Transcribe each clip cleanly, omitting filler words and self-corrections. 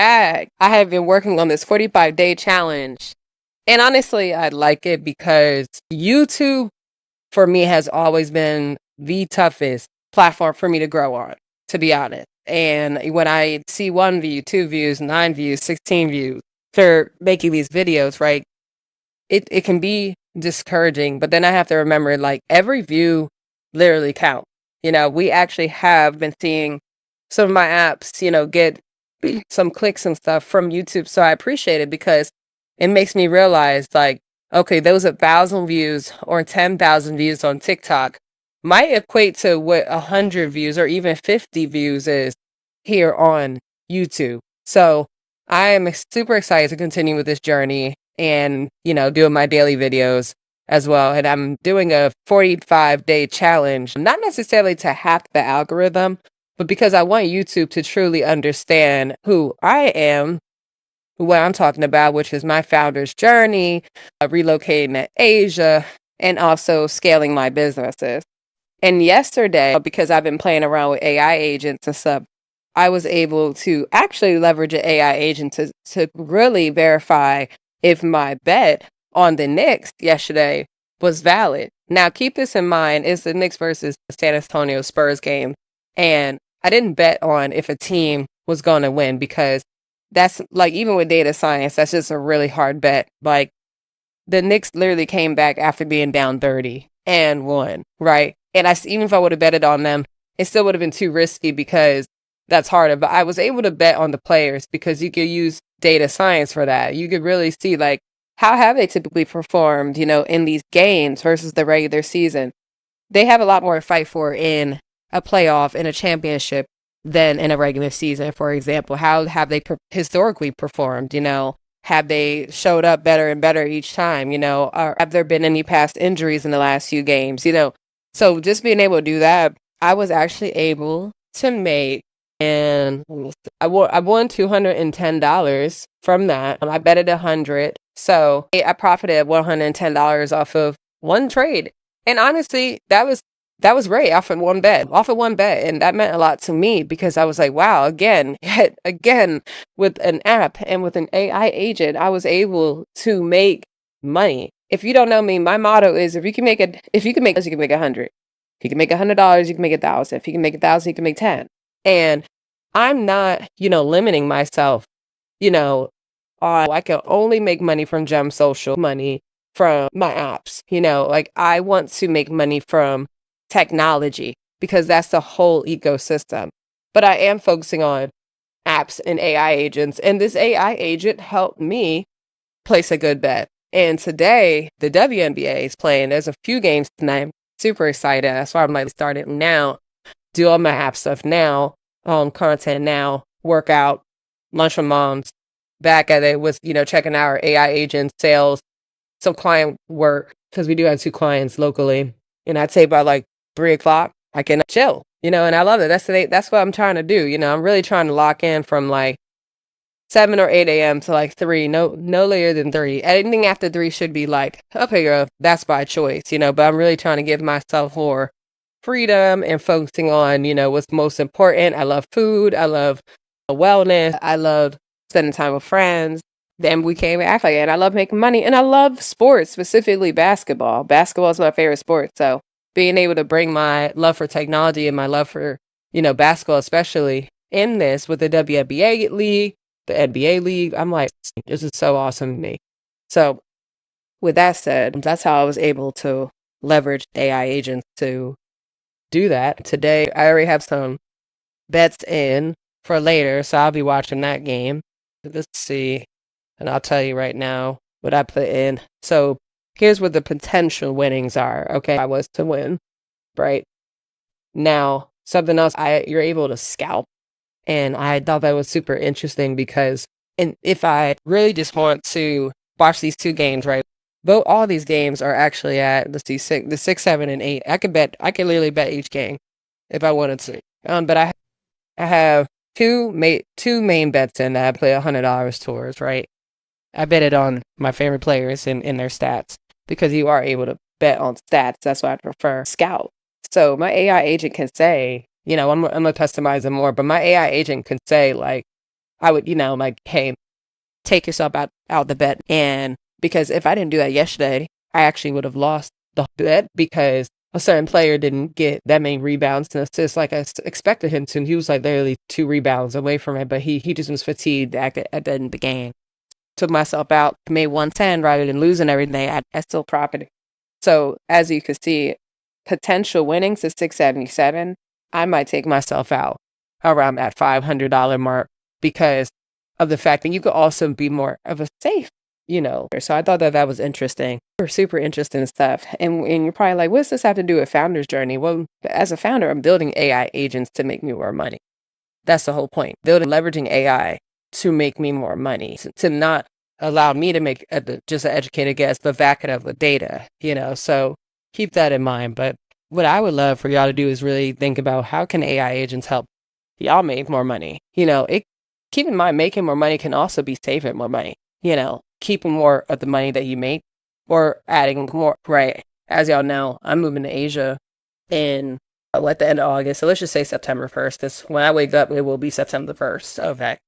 back. I have been working on this 45-day challenge. And honestly, I like it because YouTube for me has always been the toughest platform for me to grow on, to be honest. And when I see 1 view, 2 views, 9 views, 16 views for making these videos, right? It can be discouraging, but then I have to remember like every view literally counts. We actually have been seeing some of my apps, get some clicks and stuff from YouTube. So I appreciate it because it makes me realize like, okay, those 1,000 views or 10,000 views on TikTok might equate to what 100 views or even 50 views is here on YouTube. So I am super excited to continue with this journey and, doing my daily videos as well. And I'm doing a 45-day challenge, not necessarily to hack the algorithm, but because I want YouTube to truly understand who I am, what I'm talking about, which is my founder's journey, relocating to Asia, and also scaling my businesses. And yesterday, because I've been playing around with AI agents and stuff, I was able to actually leverage an AI agent to really verify if my bet on the Knicks yesterday was valid. Now, keep this in mind, it's the Knicks versus the San Antonio Spurs game. And I didn't bet on if a team was going to win because that's like, even with data science, that's just a really hard bet. Like, the Knicks literally came back after being down 30 and won, right? And even if I would have betted on them, it still would have been too risky because that's harder. But I was able to bet on the players because you could use data science for that. You could really see like how have they typically performed, in these games versus the regular season. They have a lot more to fight for in a playoff, in a championship than in a regular season. For example, how have they historically performed? Have they showed up better and better each time? Or have there been any past injuries in the last few games? So just being able to do that, I was actually able to make, and I won $210 from that. I betted 100, so I profited $110 off of one trade. And honestly, that was great off of one bet, and that meant a lot to me because I was like, wow, again, yet again, with an app and with an AI agent, I was able to make money. If you don't know me, my motto is if you can make it, if you can make this, you can make 100. If you can make $100, you can make 1,000. If you can make 1,000, you can make 10. And I'm not, limiting myself, on I can only make money from Gem Social, money from my apps, like I want to make money from technology because that's the whole ecosystem. But I am focusing on apps and AI agents, and this AI agent helped me place a good bet. And today, the WNBA is playing. There's a few games tonight. I'm super excited. That's why I'm like starting now, do all my app stuff now, content now, workout, lunch with moms, back at it with, checking out our AI agent sales, some client work, because we do have 2 clients locally. And I'd say by like 3 o'clock, I can chill, and I love it. That's what I'm trying to do. I'm really trying to lock in from like 7 or 8 a.m. to like 3, no later than 3. Anything after 3 should be like, okay, girl, that's by choice, but I'm really trying to give myself more freedom and focusing on, what's most important. I love food. I love wellness. I love spending time with friends. Then we came back like, and I love making money, and I love sports, specifically basketball. Basketball is my favorite sport. So being able to bring my love for technology and my love for, basketball, especially in this with the WNBA league, the NBA league, I'm like, this is so awesome to me. So with that said, that's how I was able to leverage AI agents to do that. Today, I already have some bets in for later, so I'll be watching that game. Let's see. And I'll tell you right now what I put in. So here's what the potential winnings are. Okay, I was to win, right? Now, something else, you're able to scalp. And I thought that was super interesting because if I really just want to watch these 2 games, right? Both all these games are actually at, let's see, the 6, 7, and 8. I could literally bet each game if I wanted to. But I have two main bets in that I play $100 towards, right? I bet it on my favorite players in their stats because you are able to bet on stats. That's why I prefer Scout. So my AI agent can say, I'm going to customize it more, but my AI agent can say like, I would, like, hey, take yourself out the bet. And because if I didn't do that yesterday, I actually would have lost the bet because a certain player didn't get that many rebounds and assists like I expected him to. And he was like literally 2 rebounds away from it, but he just was fatigued at the end of the game. Took myself out, made 110 rather than losing everything. I still profited. So as you can see, potential winnings is 677. I might take myself out around that $500 mark because of the fact that you could also be more of a safe. So I thought that was interesting. Super interesting stuff. And you're probably like, what's this have to do with founder's journey? Well, as a founder, I'm building AI agents to make me more money. That's the whole point. Leveraging AI to make me more money, to not allow me to make just an educated guess, but back it up with data. So keep that in mind. But what I would love for y'all to do is really think about how can AI agents help y'all make more money. Keep in mind, making more money can also be saving more money. Keeping more of the money that you make or adding more, right? As y'all know, I'm moving to Asia in at the end of August. So let's just say September 1st, because when I wake up, it will be September 1st. Okay.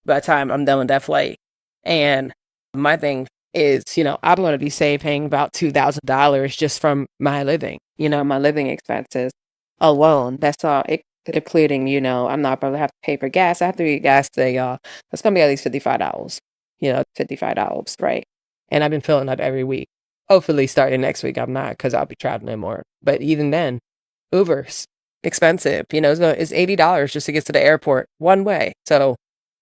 By the time I'm done with that flight. And my thing is, I'm going to be saving about $2,000 just from my living, my living expenses alone. That's all. Including, I'm not going to have to pay for gas. I have to get gas today, y'all. That's going to be at least $55. $55, right? And I've been filling up every week. Hopefully starting next week, I'm not because I'll be traveling more. But even then, Uber's expensive. It's $80 just to get to the airport one way. So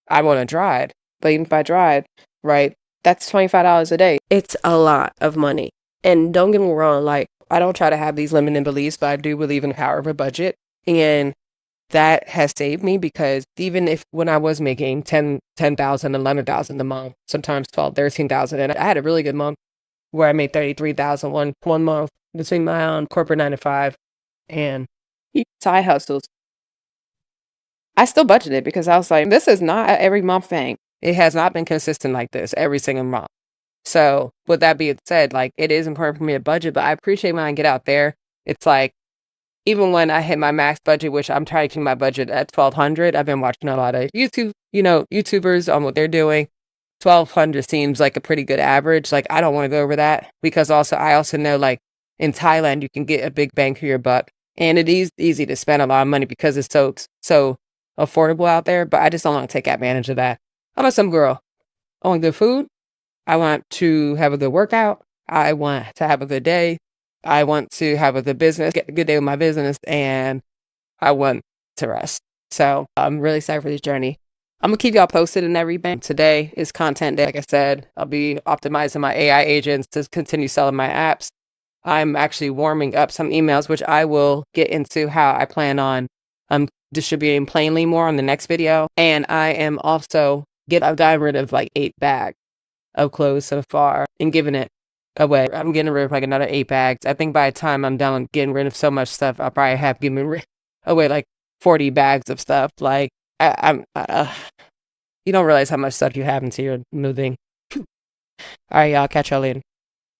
I want to drive. But even if I drive, right, that's $25 a day. It's a lot of money. And don't get me wrong, like, I don't try to have these limiting beliefs, but I do believe in the power of a budget. And that has saved me because even if when I was making 10,000, 11,000 a month, sometimes 12, 13,000, and I had a really good month where I made 33,000 one month between my corporate 9 to 5 and side hustles. I still budgeted because I was like, this is not an every month thing. It has not been consistent like this every single month. So with that being said, like, it is important for me to budget, but I appreciate when I get out there. It's like, even when I hit my max budget, which I'm trying to keep my budget at 1,200, I've been watching a lot of YouTubers on what they're doing. 1,200 seems like a pretty good average. Like, I don't want to go over that because I also know, like, in Thailand, you can get a big bang for your buck. And it is easy to spend a lot of money because it's so affordable out there. But I just don't want to take advantage of that. I'm a some girl. I want good food. I want to have a good workout. I want to have a good day. I want to have a good business, get a good day with my business, and I want to rest. So I'm really excited for this journey. I'm going to keep y'all posted and everything. Today is content day. Like I said, I'll be optimizing my AI agents to continue selling my apps. I'm actually warming up some emails, which I will get into how I plan on distributing plainly more on the next video. And I am also I've gotten rid of like 8 bags of clothes so far and giving it away. I'm getting rid of like another 8 bags. I think by the time I'm done getting rid of so much stuff, I'll probably have given away like 40 bags of stuff. Like, you don't realize how much stuff you have until you're moving. All right, y'all. Catch y'all later.